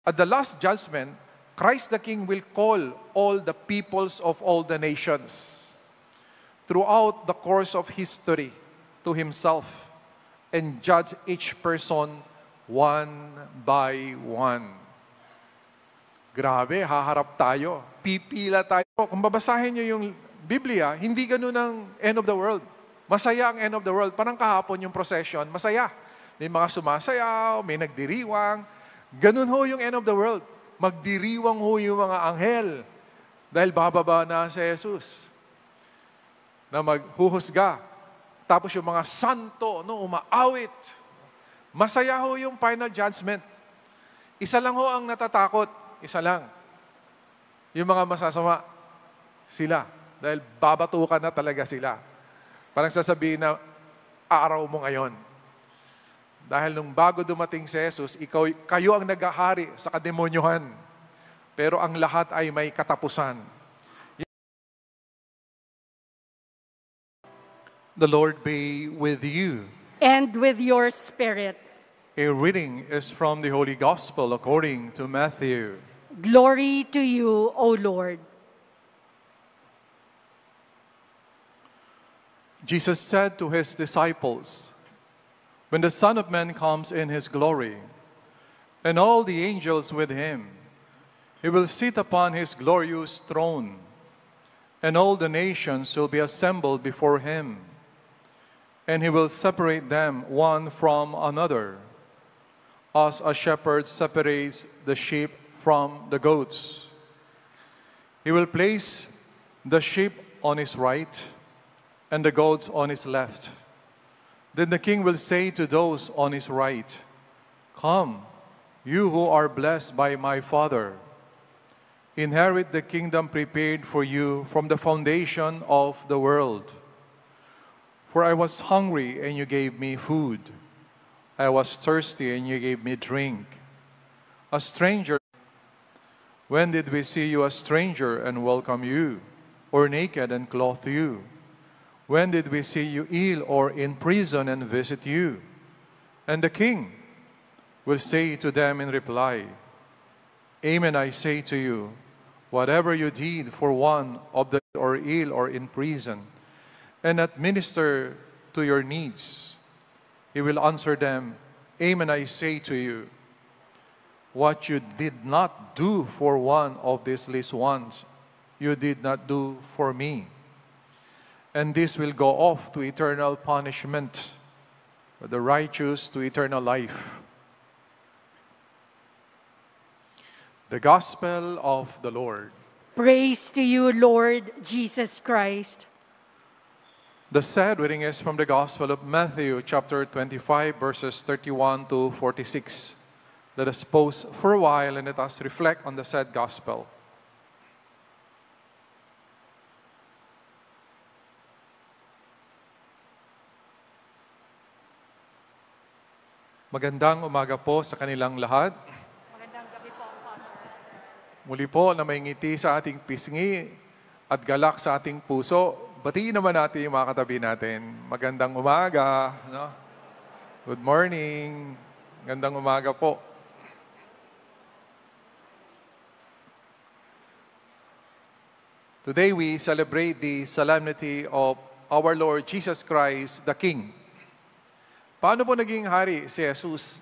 At the last judgment, Christ the King will call all the peoples of all the nations throughout the course of history to Himself and judge each person one by one. Grabe, haharap tayo. Pipila tayo. Kung babasahin niyo yung Biblia, hindi ganun ang end of the world. Masaya ang end of the world. Parang kahapon yung procession, masaya. May mga sumasayaw, may nagdiriwang. Ganun ho yung end of the world. Magdiriwang ho yung mga anghel dahil bababa na si Jesus na maghuhusga. Tapos yung mga santo, umaawit. Masaya ho yung final judgment. Isa lang ho ang natatakot. Isa lang. Yung mga masasama. Sila. Dahil babatukan na talaga sila. Parang sasabihin na, araw mo ngayon. Dahil nung bago dumating si Jesus, kayo ang naghahari sa kademonyohan. Pero ang lahat ay may katapusan. The Lord be with you. And with your spirit. A reading is from the Holy Gospel according to Matthew. Glory to you, O Lord. Jesus said to His disciples, "When the Son of Man comes in His glory, and all the angels with Him, He will sit upon His glorious throne, and all the nations will be assembled before Him, and He will separate them one from another, as a shepherd separates the sheep from the goats. He will place the sheep on His right, and the goats on His left. Then the King will say to those on His right, 'Come, you who are blessed by my Father. Inherit the kingdom prepared for you from the foundation of the world. For I was hungry, and you gave me food. I was thirsty, and you gave me drink. A stranger, when did we see you a stranger and welcome you, or naked and clothe you? When did we see you ill or in prison and visit you?' And the King will say to them in reply, 'Amen, I say to you, whatever you did for one of the or ill or in prison, and administer to your needs, He will answer them, Amen, I say to you, what you did not do for one of these least ones, you did not do for me. And this will go off to eternal punishment, but the righteous to eternal life.'" The Gospel of the Lord. Praise to you, Lord Jesus Christ. The said reading is from the Gospel of Matthew, chapter 25, verses 31 to 46. Let us pause for a while and let us reflect on the said Gospel. Magandang umaga po sa kanilang lahat. Magandang gabi po, Father. Muli po na may ngiti sa ating pisngi at galak sa ating puso. Batiin naman natin yung mga katabi natin. Magandang umaga. No? Good morning. Magandang umaga po. Today we celebrate the solemnity of our Lord Jesus Christ, the King. Paano po naging hari si Jesus?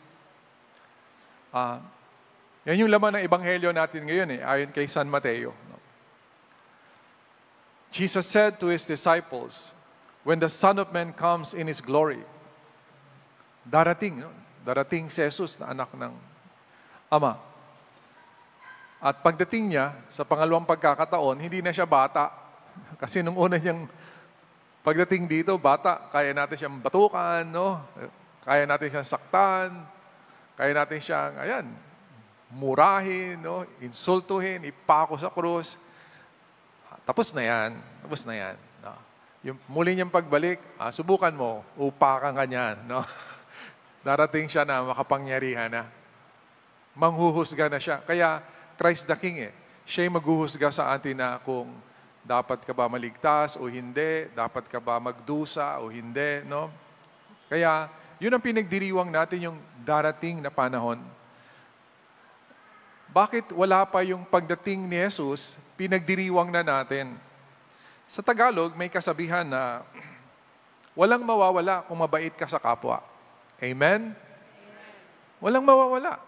Yan yung laman ng ebanghelyo natin ngayon ayon kay San Mateo. Jesus said to His disciples, "When the Son of Man comes in His glory," darating si Jesus na anak ng Ama. At pagdating niya, sa pangalawang pagkakataon, hindi na siya bata. Kasi nung una niyang pagdating dito, bata, kaya natin siyang batukan, no? Kaya natin siyang saktan, kaya natin siyang, murahin, no? Insultuhin, ipako sa krus. Tapos na yan. No? Yung muli niyang pagbalik, subukan mo, upakan ka niyan, no? Darating siya na makapangyarihan na. Manghuhusga na siya. Kaya, Christ the King siya yung maghuhusga sa atin na kung dapat ka ba maligtas o hindi, dapat ka ba magdusa o hindi, no? Kaya, yun ang pinagdiriwang natin yung darating na panahon. bakit wala pa yung pagdating ni Jesus, pinagdiriwang na natin? Sa Tagalog, may kasabihan na walang mawawala kung mabait ka sa kapwa. Amen? Walang mawawala.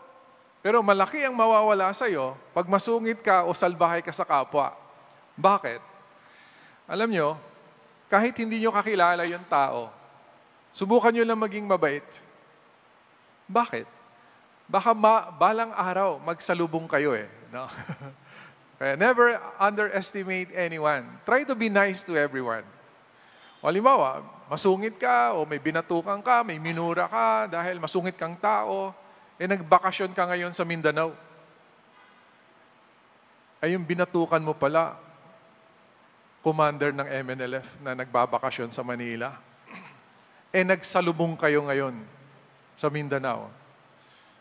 Pero malaki ang mawawala sa'yo pag masungit ka o salbahay ka sa kapwa. Bakit? Alam nyo, kahit hindi nyo kakilala yung tao, subukan nyo lang maging mabait. Bakit? Baka balang araw, magsalubong kayo eh. No? Kaya never underestimate anyone. Try to be nice to everyone. Halimbawa, masungit ka o may binatukan ka, may minura ka dahil masungit kang tao, nagbakasyon ka ngayon sa Mindanao. Ay yung binatukan mo pala, commander ng MNLF na nagbabakasyon sa Manila. Nagsalubong kayo ngayon sa Mindanao.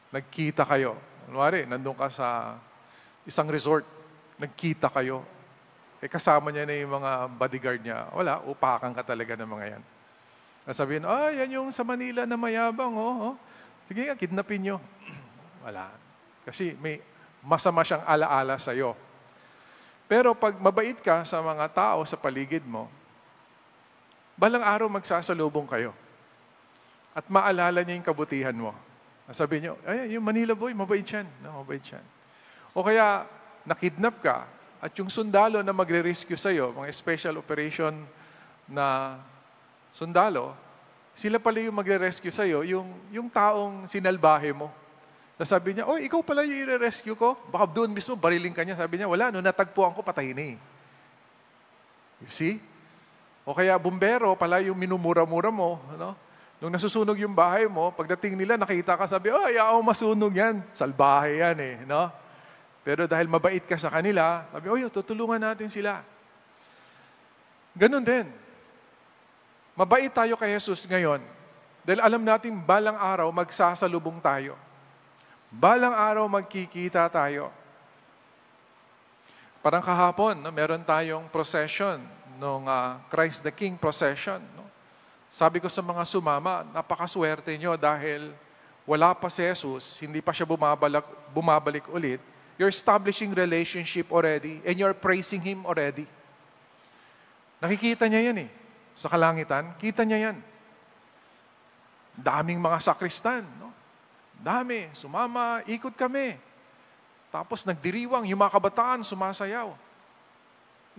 Nagkita kayo. Kunwari, nandun ka sa isang resort. Nagkita kayo. Kasama niya na yung mga bodyguard niya. Wala, upakan ka talaga ng mga yan. Sabihin, yan yung sa Manila na mayabang, oh. Sige nga, kidnapin nyo. Wala. Kasi may masama siyang alaala sa'yo. Pero pag mabait ka sa mga tao sa paligid mo, balang araw magsasalubong kayo. At maalala niya yung kabutihan mo. Sabi niyo, yung Manila boy, mabait yan. No, mabait yan. O kaya, nakidnap ka, at yung sundalo na magre-rescue sa'yo, mga special operation na sundalo, sila pala yung magre-rescue sa'yo, yung taong sinalbahe mo. Sabi niya, ikaw pala yung i-rescue ko? Baka doon mismo, bariling ka niya. Sabi niya, wala, nung natagpuan ko, patay na eh. You see? O kaya, bumbero, pala yung minumura-mura mo. Ano? Nung nasusunog yung bahay mo, pagdating nila, nakita ka, sabi, ayaw masunog yan. Salbahe yan eh. No? Pero dahil mabait ka sa kanila, sabi, tutulungan natin sila. Ganon din. Mabait tayo kay Jesus ngayon. Dahil alam natin, balang araw, magsasalubong tayo. Balang araw, magkikita tayo. Parang kahapon, no, meron tayong procession, nung Christ the King procession. No? Sabi ko sa mga sumama, napakaswerte nyo dahil wala pa si Jesus, hindi pa siya bumabalik ulit. You're establishing relationship already and you're praising Him already. Nakikita niya yan eh. Sa kalangitan, kita niya yan. Daming mga sakristan. No? Dami. Sumama, ikot kami. Tapos nagdiriwang, yung mga kabataan, sumasayaw.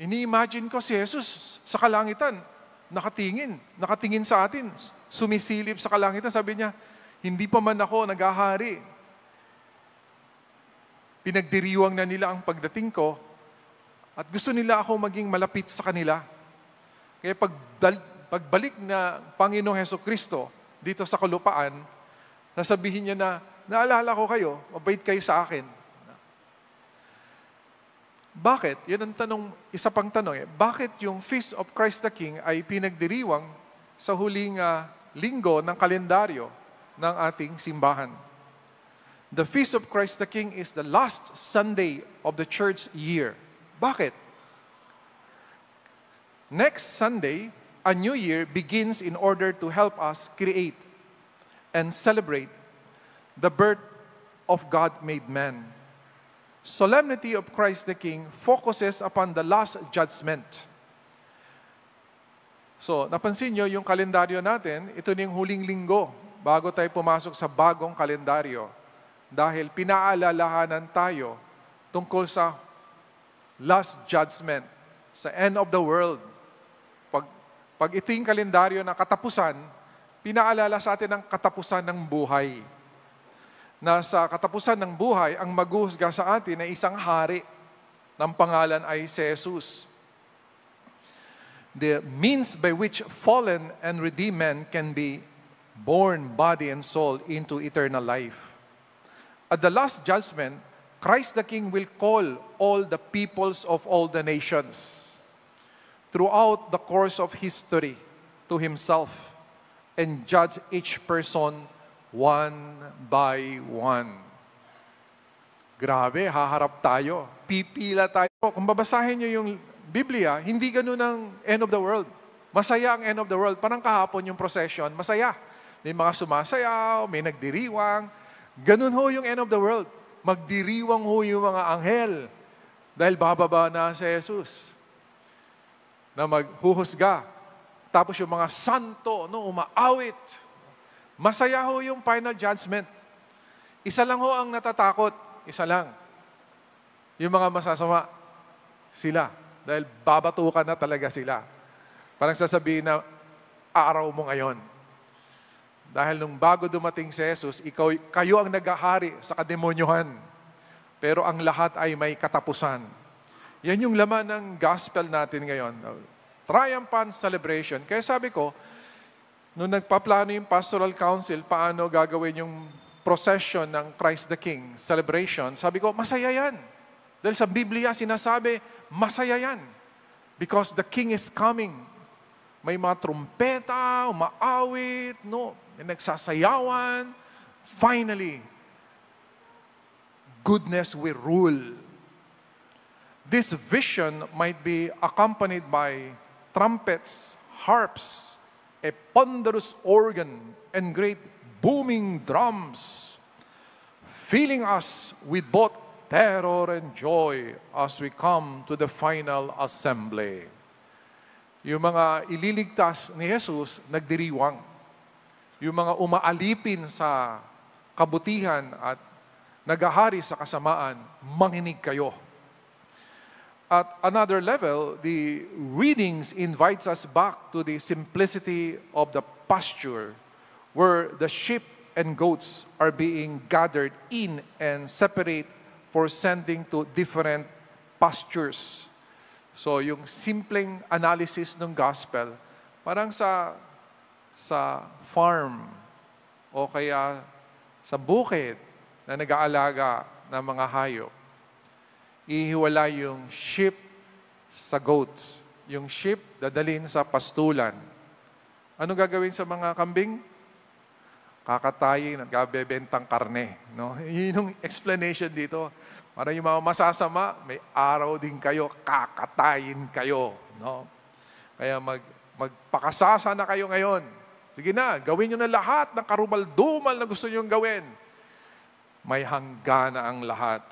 Ini-imagine ko si Jesus sa kalangitan, nakatingin sa atin, sumisilip sa kalangitan. Sabi niya, hindi pa man ako naghahari. Pinagdiriwang na nila ang pagdating ko at gusto nila ako maging malapit sa kanila. Kaya pagbalik na Panginoong Hesukristo dito sa kalupaan, nasabihin niya na, naalala ko kayo, mabait kayo sa akin. Bakit? Yan ang tanong, isa pang tanong. Bakit yung Feast of Christ the King ay pinagdiriwang sa huling linggo ng kalendaryo ng ating simbahan? The Feast of Christ the King is the last Sunday of the church year. Bakit? Next Sunday, a new year begins in order to help us create and celebrate the birth of God-made man. Solemnity of Christ the King focuses upon the last judgment. So, napansin nyo yung kalendaryo natin, ito na yung huling linggo bago tayo pumasok sa bagong kalendaryo. Dahil pinaalalahanan tayo tungkol sa last judgment, sa end of the world. Pag ito yung kalendaryo ng katapusan, pinaalala sa atin ang katapusan ng buhay. Na sa katapusan ng buhay, ang maghuhusga sa atin ay isang hari ng pangalan ay si Jesus. The means by which fallen and redeemed men can be born, body and soul, into eternal life. At the last judgment, Christ the King will call all the peoples of all the nations throughout the course of history to Himself and judge each person one by one. Grabe, haharap tayo. Pipila tayo. Kung babasahin niyo yung Biblia, hindi ganun ang end of the world. Masaya ang end of the world. Parang kahapon yung procession, masaya. May mga sumasayaw, may nagdiriwang. Ganun ho yung end of the world. magdiriwang ho yung mga anghel dahil bababa na si Jesus na maghuhusga. Tapos yung mga santo, umaawit. Masaya ho yung final judgment. Isa lang ho ang natatakot. Isa lang. Yung mga masasama. Sila. Dahil babatukan na talaga sila. Parang sasabihin na, araw mo ngayon. Dahil nung bago dumating si Jesus, kayo ang naghahari sa kademonyohan. Pero ang lahat ay may katapusan. Yan yung laman ng gospel natin ngayon. Triumphant celebration. Kaya sabi ko, nung nagpaplano yung pastoral council, paano gagawin yung procession ng Christ the King celebration, sabi ko, masaya yan. Dahil sa Biblia sinasabi, masaya yan. Because the King is coming. May mga trumpeta, umaawit, may nagsasayawan. Finally, goodness will rule. This vision might be accompanied by trumpets, harps, a ponderous organ, and great booming drums, filling us with both terror and joy as we come to the final assembly. Yung mga ililigtas ni Jesus, nagdiriwang. Yung mga umaalipin sa kabutihan at nagahari sa kasamaan, manginig kayo. At another level, the readings invites us back to the simplicity of the pasture where the sheep and goats are being gathered in and separate for sending to different pastures. So yung simpleng analysis ng gospel, parang sa farm o kaya sa bukid na nag-aalaga ng mga hayop. Ihiwala yung sheep sa goats. Yung sheep, dadalhin sa pastulan. Ano gagawin sa mga kambing? Kakatayin at gabebentang karne. No? Yun yung explanation dito. Para yung mga masasama, may araw din kayo, kakatayin kayo. No? Kaya magpakasasa na kayo ngayon. Sige na, gawin nyo na lahat ng karumal-dumal na gusto nyo gawin. May hanggan na ang lahat.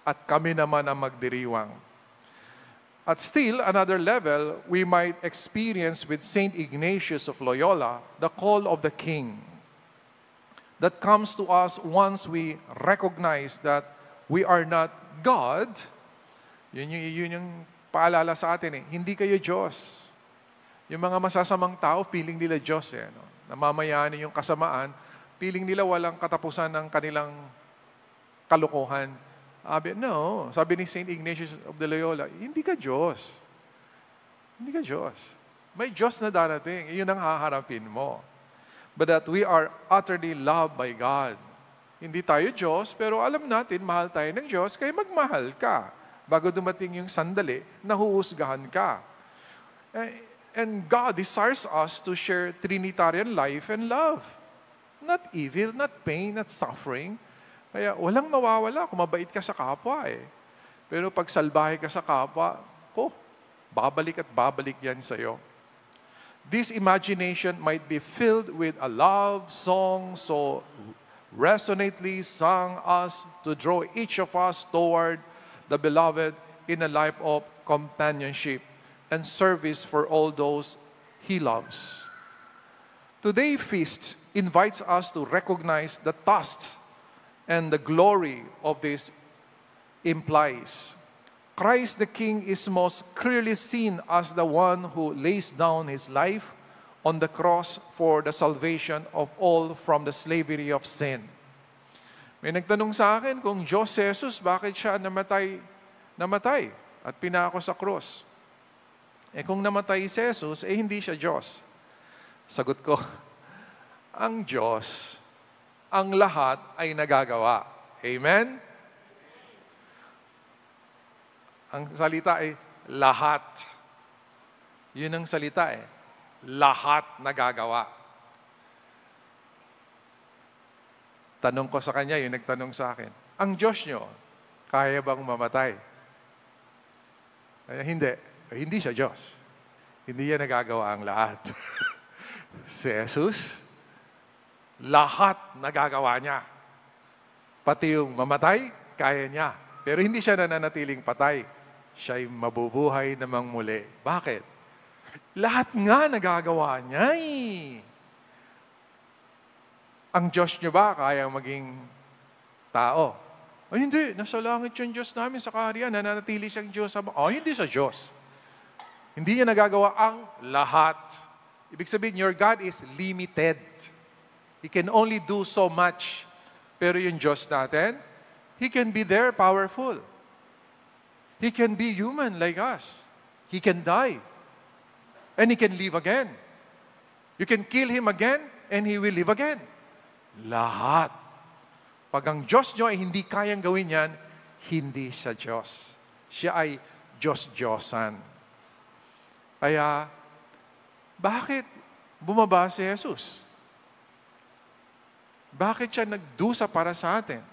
At kami naman ang magdiriwang. At still, another level, we might experience with Saint Ignatius of Loyola the call of the King that comes to us once we recognize that we are not God. Yun yung paalala sa atin. Hindi kayo Diyos. Yung mga masasamang tao, feeling nila Diyos. Namamayani yung kasamaan, feeling nila walang katapusan ng kanilang kalokohan. Sabi ni Saint Ignatius of the Loyola, hindi ka Diyos. Hindi ka Diyos. May Diyos na darating. Iyon ang haharapin mo. But that we are utterly loved by God. Hindi tayo Diyos, pero alam natin, mahal tayo ng Diyos, kaya magmahal ka. Bago dumating yung sandali, nahuhusgahan ka. And God desires us to share Trinitarian life and love. Not evil, not pain, not suffering. Kaya walang mawawala kung mabait ka sa kapwa Pero pag salbahe ka sa kapwa, babalik at babalik yan sa'yo. This imagination might be filled with a love song so resonantly sung us to draw each of us toward the beloved in a life of companionship and service for all those He loves. Today's feast invites us to recognize the task and the glory of this implies. Christ the King is most clearly seen as the one who lays down His life on the cross for the salvation of all from the slavery of sin. May nagtanong sa akin kung Diyos si Jesus, bakit siya namatay at pinako sa cross? Kung namatay si Jesus, hindi siya Diyos. Sagot ko, ang Diyos, ang lahat ay nagagawa. Amen? Ang salita ay lahat. Yun ang salita Lahat nagagawa. Tanong ko sa kanya, yung nagtanong sa akin, ang Diyos nyo, kaya bang mamatay? Hindi. Hindi siya Diyos. Hindi niya nagagawa ang lahat. Si Jesus, lahat nagagawa niya. Pati yung mamatay, kaya niya. Pero hindi siya nananatiling patay. Siya'y mabubuhay namang muli. Bakit? Lahat nga nagagawa niya eh. Ang Diyos niyo ba kaya maging tao? Ay, hindi. Nasa langit yung Diyos namin sa kaharian. Nananatili siyang Diyos. Hindi sa Diyos. Hindi niya nagagawa ang lahat. Ibig sabihin, your God is limited. He can only do so much. Pero yung Diyos natin, He can be there, powerful. He can be human like us. He can die. And He can live again. You can kill Him again, and He will live again. Lahat. Pag ang Diyos nyo ay hindi kayang gawin yan, hindi siya Diyos. Siya ay Diyos-Diyosan. Kaya, bakit bumaba si Jesus? Bakit siya nagdusa para sa atin?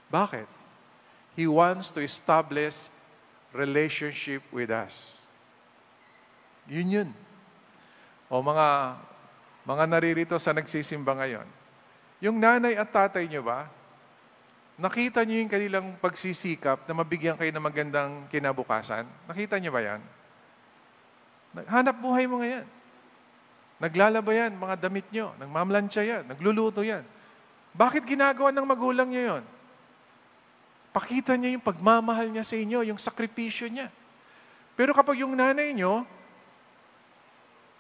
Bakit? He wants to establish relationship with us. Yun. O mga naririto sa nagsisimba ngayon, yung nanay at tatay nyo ba, nakita nyo yung kanilang pagsisikap na mabigyan kayo ng magandang kinabukasan? Nakita nyo ba yan? Hanap buhay mo ngayon. Naglalaba yan, mga damit nyo. Nagmamlansya yan. Nagluluto yan. Bakit ginagawa ng magulang nyo yon? Pakita niya yung pagmamahal niya sa inyo, yung sakripisyo niya. Pero kapag yung nanay nyo,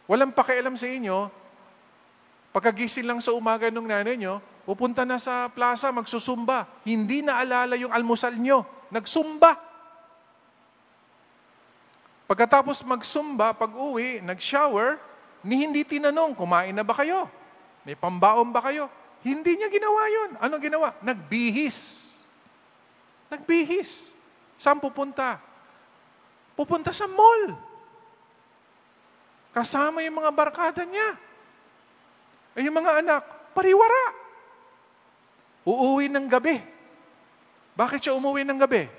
walang pakialam sa inyo, pagkagising lang sa umaga ng nanay nyo, pupunta na sa plaza, magsusumba. Hindi naalala yung almusal nyo. Nagsumba. Pagkatapos magsumba, pag-uwi, nag-shower, hindi tinanong, kumain na ba kayo? May pambaon ba kayo? Hindi niya ginawa yun. Ano ginawa? Nagbihis. Nagbihis. Saan pupunta? Pupunta sa mall. Kasama yung mga barkada niya. Yung mga anak, pariwara. Uuwi ng gabi. Bakit siya umuwi ng gabi?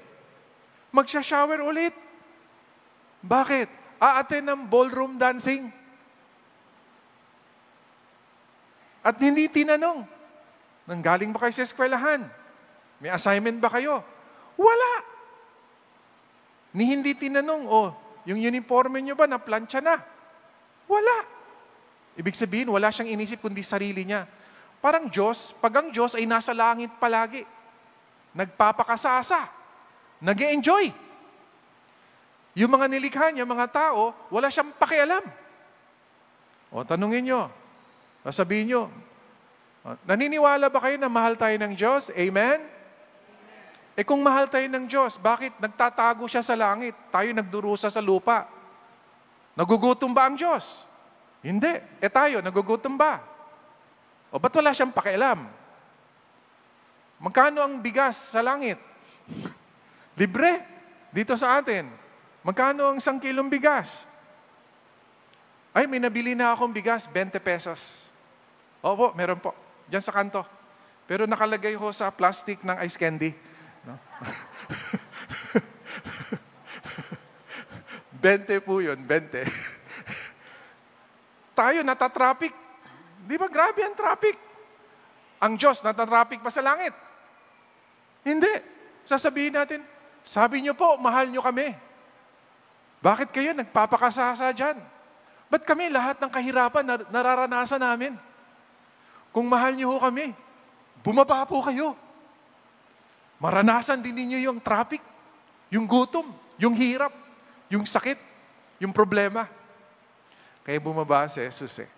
Magsha-shower ulit. Bakit? Aaten ng ballroom dancing. At hindi tinanong, nanggaling ba kayo sa eskwelahan? May assignment ba kayo? Wala. Hindi tinanong, yung uniforme nyo ba na plancha na? Wala. Ibig sabihin, wala siyang inisip kundi sarili niya. Parang Diyos, pag ang Diyos ay nasa langit palagi, nagpapakasasa, nag-e-enjoy. Yung mga nilikha niya, mga tao, wala siyang pakialam. Tanungin nyo, sabihin nyo, naniniwala ba kayo na mahal tayo ng Diyos? Amen? Kung mahal tayo ng Diyos, bakit nagtatago siya sa langit? Tayo nagdurusa sa lupa. Nagugutom ba ang Diyos? Hindi. Tayo, nagugutom ba? Ba't wala siyang pakialam? Magkano ang bigas sa langit? Libre. Dito sa atin. Magkano ang 1 kilong bigas? Ay, may nabili na akong bigas, 20 pesos. Opo, meron po. Diyan sa kanto. Pero nakalagay ho sa plastic ng ice candy. No? 20 po yun, 20. Tayo, natatraffic. Di ba grabe ang traffic? Ang Diyos, natatraffic pa sa langit. Hindi. Sasabihin natin, sabi niyo po, mahal niyo kami. Bakit kayo nagpapakasasa dyan? Ba't kami lahat ng kahirapan nararanasan namin? Kung mahal niyo ho kami, bumaba po kayo. Maranasan din ninyo yung traffic, yung gutom, yung hirap, yung sakit, yung problema. Kaya bumaba si Jesus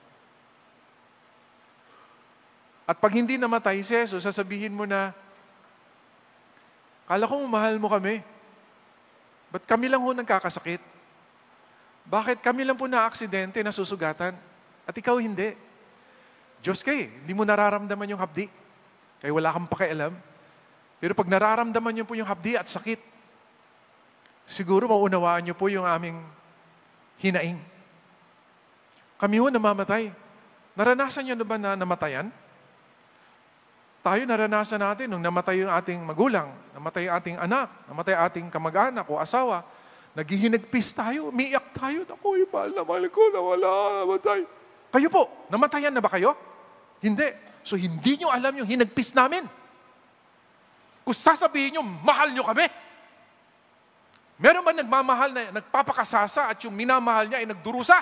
At pag hindi namatay si Jesus, sasabihin mo na, kala ko mahal mo kami. Ba't kami lang ho nagkakasakit? Bakit kami lang po na-aksidente, nasusugatan? At ikaw hindi. Diyos kayo, hindi mo nararamdaman yung hapdi. Kaya wala kang pakialam. Pero pag nararamdaman niyo po yung hapdi at sakit, siguro maunawaan niyo po yung aming hinaing. Kami ho namamatay. Naranasan niyo na ba na namatayan? Tayo naranasan natin nung namatay yung ating magulang, namatay yung ating anak, namatay ating kamag-anak o asawa, naghihinagpis tayo, umiiyak tayo, ako yung mahal ko, nawala, namatay. Kayo po, namatayan na ba kayo? Hindi. So hindi nyo alam yung hinagpis namin. Kung sasabihin nyo, mahal nyo kami. Meron ba nagmamahal na nagpapakasasa at yung minamahal niya ay nagdurusa?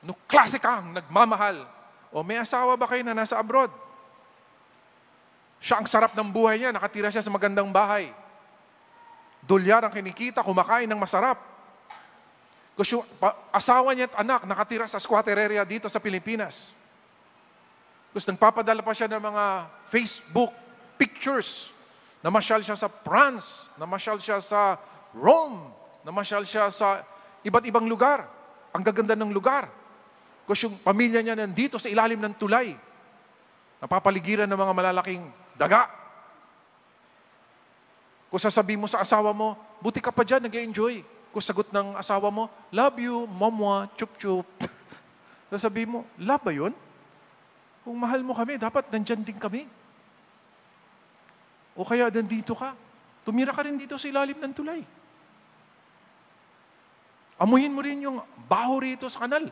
Ano klase kang nagmamahal? O may asawa ba kayo na nasa abroad? Siya ang sarap ng buhay niya, nakatira siya sa magandang bahay. Dolyar ang kinikita, kumakain ng masarap. Kasi yung asawa niya at anak nakatira sa squatter area dito sa Pilipinas. Tapos nagpapadala pa siya ng mga Facebook pictures. Namasyal siya sa France, namasyal siya sa Rome, namasyal siya sa iba't ibang lugar. Ang gaganda ng lugar. Kasi yung pamilya niya nandito sa ilalim ng tulay. Napapaligiran ng mga malalaking daga. Kung sasabihin mo sa asawa mo, buti ka pa dyan, nag-enjoy. Kung sagot ng asawa mo, love you, momwa, chup-chup. Sasabihin mo, love ba yun? Kung mahal mo kami, dapat nandyan din kami. O kaya nandito ka. Tumira ka rin dito sa ilalim ng tulay. Amuhin mo rin yung baho rito sa kanal.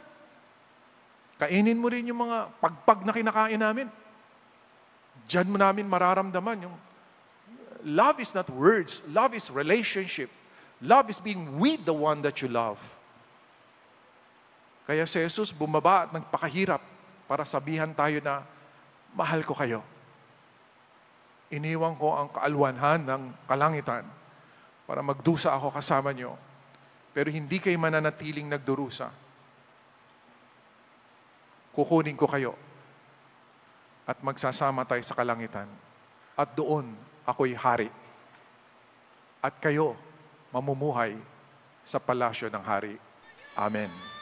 Kainin mo rin yung mga pagpag na kinakain namin. Diyan mo namin mararamdaman yung love is not words. Love is relationship. Love is being with the one that you love. Kaya si Jesus bumaba at nagpakahirap para sabihan tayo na, mahal ko kayo. Iniwan ko ang kaalwanhan ng kalangitan para magdusa ako kasama nyo. Pero hindi kayo mananatiling nagdurusa. Kukunin ko kayo at magsasama tayo sa kalangitan. At doon, ako'y hari. At kayo, mamumuhay sa palasyo ng hari. Amen.